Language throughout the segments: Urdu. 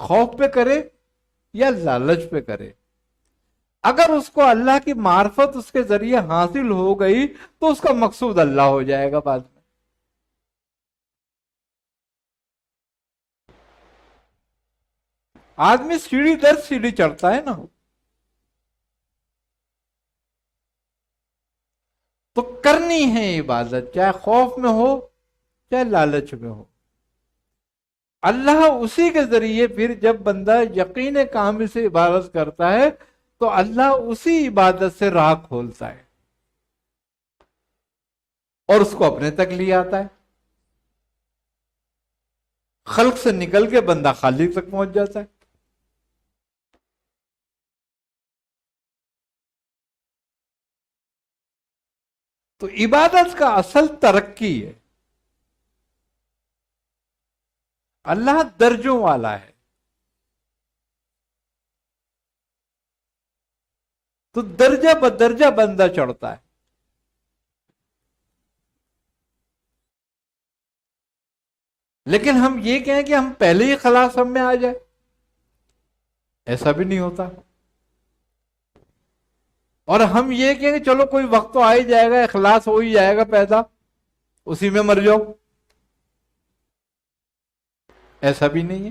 خوف پہ کرے یا لالچ پہ کرے. اگر اس کو اللہ کی معرفت اس کے ذریعے حاصل ہو گئی تو اس کا مقصود اللہ ہو جائے گا بعد میں. آدمی سیڑھی در سیڑھی چڑھتا ہے نا، تو کرنی ہے عبادت، چاہے خوف میں ہو چاہے لالچ میں ہو. اللہ اسی کے ذریعے پھر جب بندہ یقین کامل سے عبادت کرتا ہے تو اللہ اسی عبادت سے راہ کھولتا ہے اور اس کو اپنے تک لے آتا ہے. خلق سے نکل کے بندہ خالق تک پہنچ جاتا ہے. تو عبادت کا اصل ترقی ہے. اللہ درجوں والا ہے، تو درجہ بدرجہ بندہ چڑھتا ہے. لیکن ہم یہ کہیں کہ ہم پہلے ہی خلاص ہم میں آ جائے، ایسا بھی نہیں ہوتا. اور ہم یہ کہیں کہ چلو کوئی وقت تو آ ہی جائے گا، اخلاص ہو ہی جائے گا پیدا، اسی میں مر جاؤ، ایسا بھی نہیں ہے.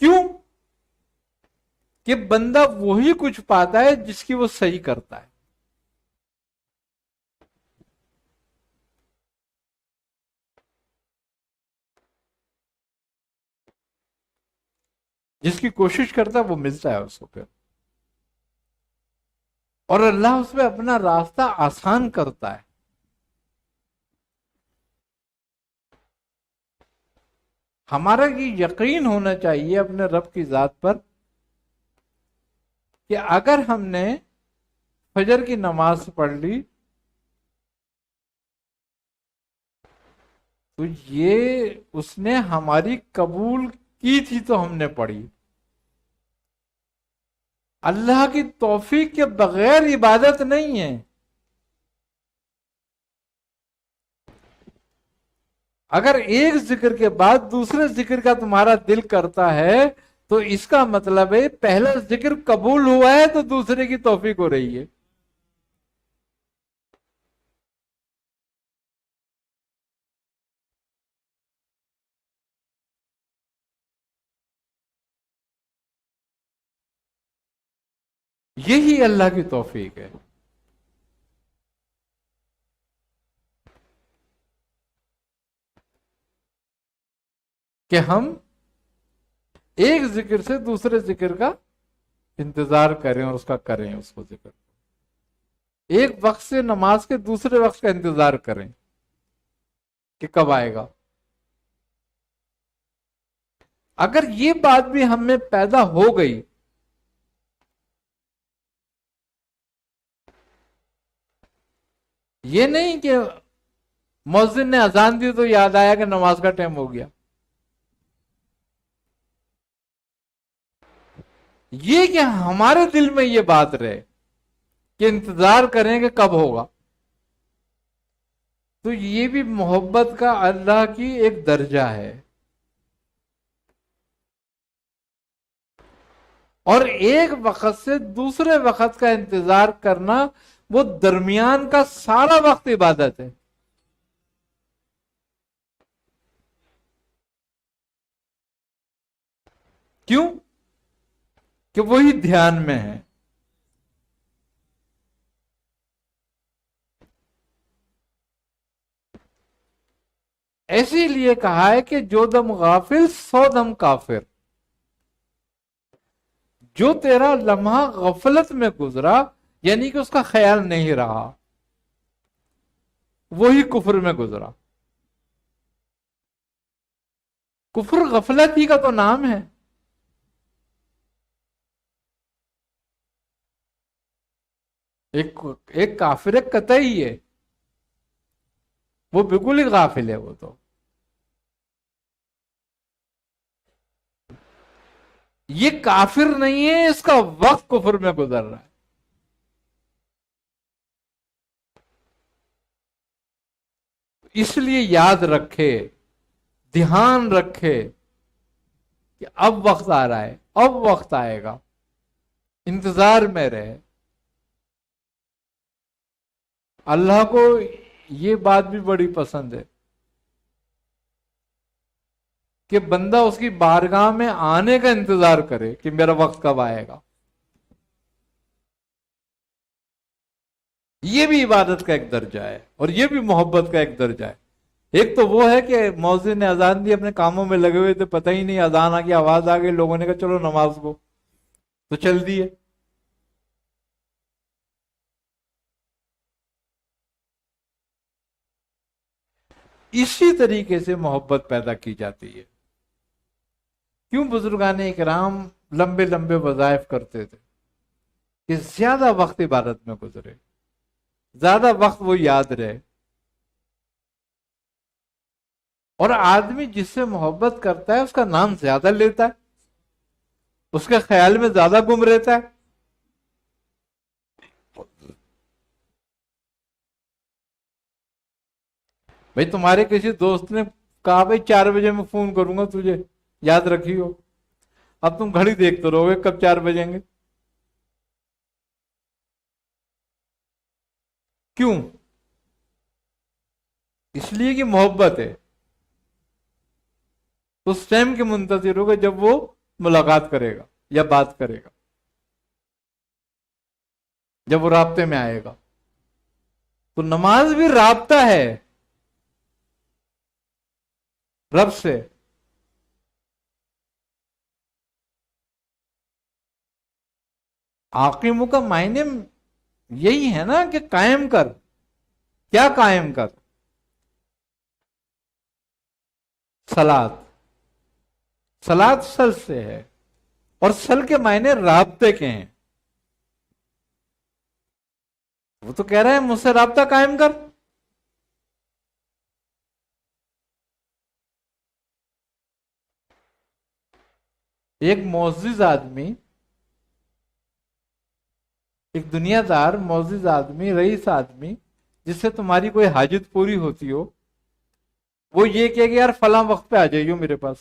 کیوں؟ کہ بندہ وہی کچھ پاتا ہے جس کی وہ صحیح کرتا ہے. جس کی کوشش کرتا ہے وہ ملتا ہے اس کو پھر، اور اللہ اس میں اپنا راستہ آسان کرتا ہے. ہمارا یہ یقین ہونا چاہیے اپنے رب کی ذات پر کہ اگر ہم نے فجر کی نماز پڑھ لی تو یہ اس نے ہماری قبول کی تھی تو ہم نے پڑھی. اللہ کی توفیق کے بغیر عبادت نہیں ہے. اگر ایک ذکر کے بعد دوسرے ذکر کا تمہارا دل کرتا ہے تو اس کا مطلب ہے پہلا ذکر قبول ہوا ہے تو دوسرے کی توفیق ہو رہی ہے. یہی اللہ کی توفیق ہے. کہ ہم ایک ذکر سے دوسرے ذکر کا انتظار کریں اور اس کا کریں، اس کو ذکر ایک وقت سے نماز کے دوسرے وقت کا انتظار کریں کہ کب آئے گا. اگر یہ بات بھی ہم میں پیدا ہو گئی یہ نہیں کہ مؤذن نے اذان دی تو یاد آیا کہ نماز کا ٹائم ہو گیا، یہ کہ ہمارے دل میں یہ بات رہے کہ انتظار کریں کہ کب ہوگا، تو یہ بھی محبت کا اللہ کی ایک درجہ ہے. اور ایک وقت سے دوسرے وقت کا انتظار کرنا وہ درمیان کا سارا وقت عبادت ہے. کیوں؟ کہ وہی دھیان میں ہے. اسی لیے کہا ہے کہ جو دم غافل سو دم کافر. جو تیرا لمحہ غفلت میں گزرا یعنی کہ اس کا خیال نہیں رہا وہی کفر میں گزرا. کفر غفلت ہی کا تو نام ہے. ایک کافر قطعی ہے، وہ بالکل ہی غافل ہے. وہ تو یہ کافر نہیں ہے، اس کا وقت کفر میں گزر رہا ہے. اس لیے یاد رکھے، دھیان رکھے کہ اب وقت آ رہا ہے، اب وقت آئے گا، انتظار میں رہے۔ اللہ کو یہ بات بھی بڑی پسند ہے کہ بندہ اس کی بارگاہ میں آنے کا انتظار کرے کہ میرا وقت کب آئے گا۔ یہ بھی عبادت کا ایک درجہ ہے، اور یہ بھی محبت کا ایک درجہ ہے۔ ایک تو وہ ہے کہ مؤذن نے اذان دی، اپنے کاموں میں لگے ہوئے تھے، پتہ ہی نہیں اذان آ گئی، آواز آ گئی، لوگوں نے کہا چلو نماز کو، تو چل دیے۔ اسی طریقے سے محبت پیدا کی جاتی ہے۔ کیوں بزرگان اکرام لمبے لمبے وظائف کرتے تھے؟ کہ زیادہ وقت عبادت میں گزرے، زیادہ وقت وہ یاد رہے۔ اور آدمی جس سے محبت کرتا ہے اس کا نام زیادہ لیتا ہے، اس کے خیال میں زیادہ گم رہتا ہے۔ بھائی تمہارے کسی دوست نے کہا بھائی 4 بجے میں فون کروں گا تجھے، یاد رکھیو، اب تم گھڑی دیکھتے رہو گے کب 4 بجیں گے۔ کیوں؟ اس لیے کہ محبت ہے، اس ٹائم کے منتظر ہوگا جب وہ ملاقات کرے گا یا بات کرے گا، جب وہ رابطے میں آئے گا۔ تو نماز بھی رابطہ ہے رب سے۔ عاقم کا معنی یہی ہے نا کہ قائم کر۔ کیا قائم کر؟ صلاۃ۔ صلاۃ سل سے ہے، اور سل کے معنی رابطے کے ہیں۔ وہ تو کہہ رہے ہیں مجھ سے رابطہ قائم کر۔ ایک معزز آدمی، ایک دنیا دار معزز آدمی، رئیس آدمی، جس سے تمہاری کوئی حاجت پوری ہوتی ہو، وہ یہ کہے کہ یار فلاں وقت پہ آ جائیو میرے پاس،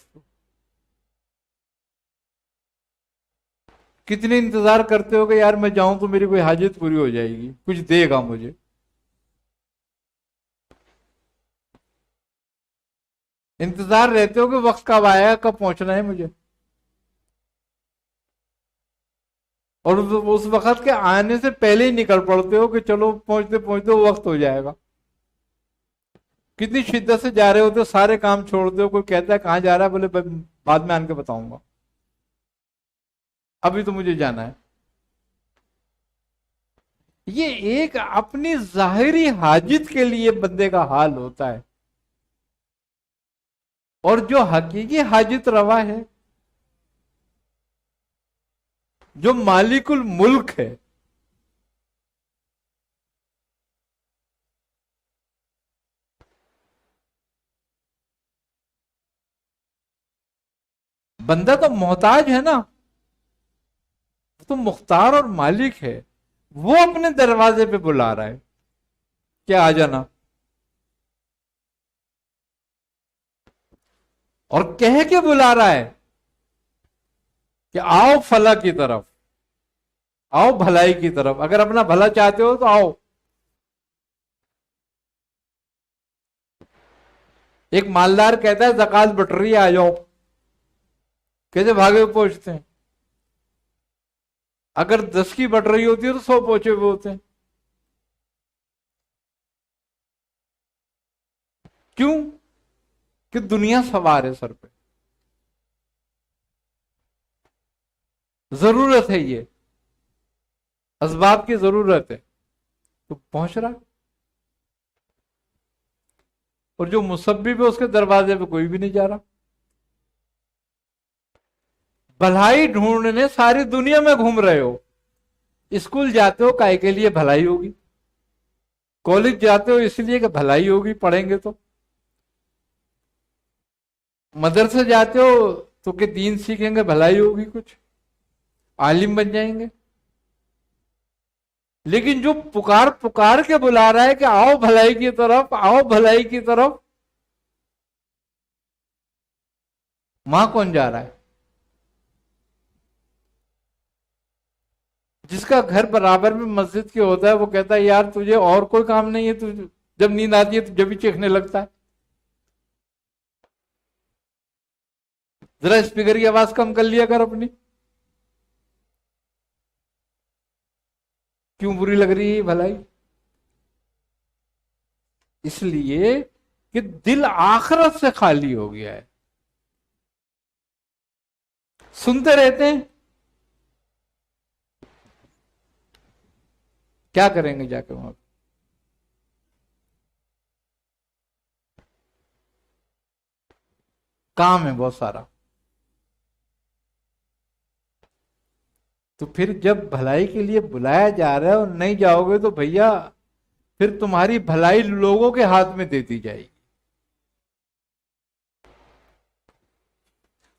کتنے انتظار کرتے ہو کہ یار میں جاؤں تو میری کوئی حاجت پوری ہو جائے گی، کچھ دے گا مجھے۔ انتظار رہتے ہو کہ وقت کب آئے گا، کب پہنچنا ہے مجھے، اور اس وقت کے آنے سے پہلے ہی نکل پڑتے ہو کہ چلو پہنچتے پہنچتے وقت ہو جائے گا۔ کتنی شدت سے جا رہے ہوتے ہو، سارے کام چھوڑ دو، کوئی کہتا ہے کہاں جا رہا ہے، بولے بعد میں آن کے بتاؤں گا، ابھی تو مجھے جانا ہے۔ یہ ایک اپنی ظاہری حاجت کے لیے بندے کا حال ہوتا ہے، اور جو حقیقی حاجت روا ہے، جو مالک الملک ہے، بندہ تو محتاج ہے نا، تو مختار اور مالک ہے، وہ اپنے دروازے پہ بلا رہا ہے کہ آ جانا، اور کہہ کے بلا رہا ہے کہ آؤ فلاح کی طرف، آؤ بھلائی کی طرف، اگر اپنا بھلا چاہتے ہو تو آؤ۔ ایک مالدار کہتا ہے زکات بٹ رہی ہے، آ جاؤ، کیسے بھاگے ہوئے پہنچتے ہیں۔ اگر 10 کی بٹ رہی ہوتی ہے تو 100 پہنچے ہوئے ہوتے ہیں۔ کیوں؟ کہ دنیا سوار ہے سر پہ، ضرورت ہے، یہ اسباب کی ضرورت ہے، تو پہنچ رہا۔ اور جو مسبب ہے اس کے دروازے پہ کوئی بھی نہیں جا رہا۔ بھلائی ڈھونڈنے ساری دنیا میں گھوم رہے ہو، اسکول جاتے ہو کائے کے لیے؟ بھلائی ہوگی۔ کالج جاتے ہو اس لیے کہ بھلائی ہوگی، پڑھیں گے تو۔ مدرسے جاتے ہو تو کہ دین سیکھیں گے، بھلائی ہوگی، کچھ عالم بن جائیں گے۔ لیکن جو پکار پکار کے بلا رہا ہے کہ آؤ بھلائی کی طرف، آؤ بھلائی کی طرف، وہاں کون جا رہا ہے؟ جس کا گھر برابر میں مسجد کے ہوتا ہے وہ کہتا ہے یار تجھے اور کوئی کام نہیں ہے، تو جب نیند آتی ہے تو جب ہی چیخنے لگتا ہے. ذرا اسپیکر کی آواز کم کر لیا کر اپنی. کیوں بری لگ رہی ہے بھلائی؟ اس لیے کہ دل آخرت سے خالی ہو گیا ہے. سنتے رہتے ہیں، کیا کریں گے جا کے وہاں؟ کام ہے بہت سارا. تو پھر جب بھلائی کے لیے بلایا جا رہا ہے اور نہیں جاؤ گے تو بھیا پھر تمہاری بھلائی لوگوں کے ہاتھ میں دیتی جائے گی.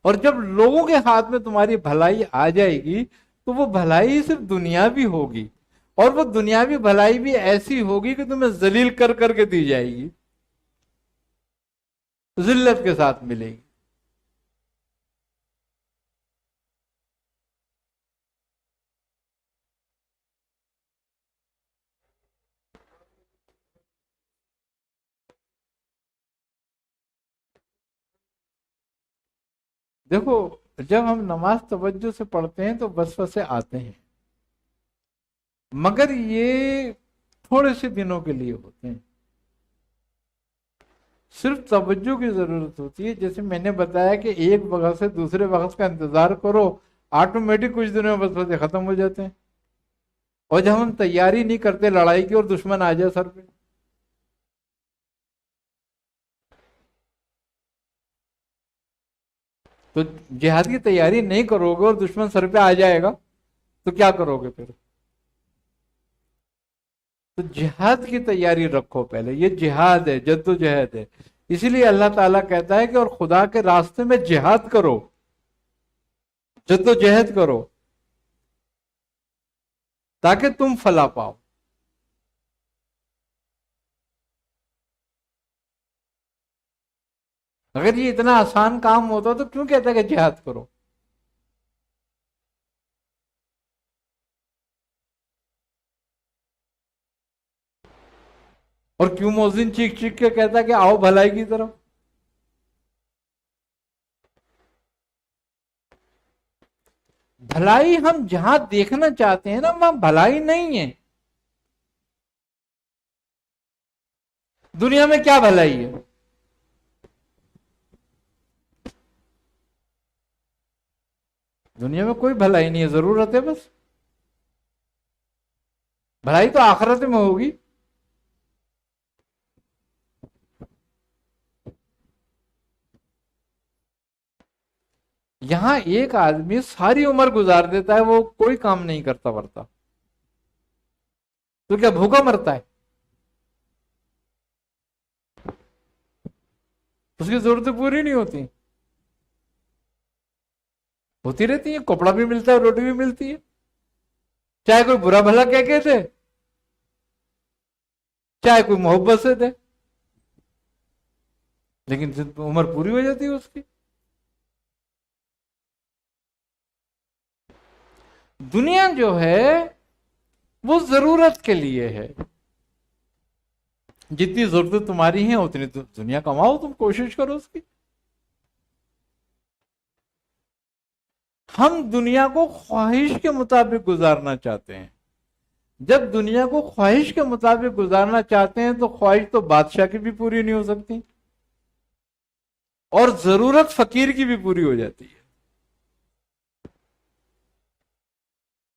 اور جب لوگوں کے ہاتھ میں تمہاری بھلائی آ جائے گی تو وہ بھلائی صرف دنیاوی ہوگی، اور وہ دنیاوی بھلائی بھی ایسی ہوگی کہ تمہیں ذلیل کر کر کے دی جائے گی، ذلت کے ساتھ ملے گی. دیکھو جب ہم نماز توجہ سے پڑھتے ہیں تو وسوسے آتے ہیں، مگر یہ تھوڑے سے دنوں کے لیے ہوتے ہیں. صرف توجہ کی ضرورت ہوتی ہے. جیسے میں نے بتایا کہ ایک وقت سے دوسرے وقت کا انتظار کرو، آٹومیٹک کچھ دنوں میں وسوسے ختم ہو جاتے ہیں. اور جب ہم تیاری نہیں کرتے لڑائی کی اور دشمن آ جائے سر پہ، تو جہاد کی تیاری نہیں کرو گے اور دشمن سر پہ آ جائے گا تو کیا کرو گے پھر؟ تو جہاد کی تیاری رکھو پہلے. یہ جہاد ہے، جد و جہد ہے. اسی لیے اللہ تعالیٰ کہتا ہے کہ اور خدا کے راستے میں جہاد کرو، جد و جہد کرو تاکہ تم فلاح پاؤ. اگر یہ اتنا آسان کام ہوتا تو کیوں کہتا ہے کہ جہاد کرو؟ اور کیوں مؤذن چیخ چیخ کے کہتا ہے کہ آؤ بھلائی کی طرف؟ بھلائی ہم جہاں دیکھنا چاہتے ہیں نا وہاں بھلائی نہیں ہے. دنیا میں کیا بھلائی ہے؟ دنیا میں کوئی بھلائی نہیں ہے، ضرورت ہے بس. بھلائی تو آخرت میں ہوگی. یہاں ایک آدمی ساری عمر گزار دیتا ہے، وہ کوئی کام نہیں کرتا ورتا، تو کیا بھوکا مرتا ہے؟ اس کی ضرورتیں پوری نہیں ہوتی؟ ہوتی رہتی ہیں. کپڑا بھی ملتا ہے، روٹی بھی ملتی ہے، چاہے کوئی برا بھلا کہہ کے دے، چاہے کوئی محبت سے دے، لیکن عمر پوری ہو جاتی ہے اس کی. دنیا جو ہے وہ ضرورت کے لیے ہے. جتنی ضرورت تمہاری ہیں اتنی دنیا کماؤ، تم کوشش کرو اس کی. ہم دنیا کو خواہش کے مطابق گزارنا چاہتے ہیں. جب دنیا کو خواہش کے مطابق گزارنا چاہتے ہیں تو خواہش تو بادشاہ کی بھی پوری نہیں ہو سکتی، اور ضرورت فقیر کی بھی پوری ہو جاتی ہے.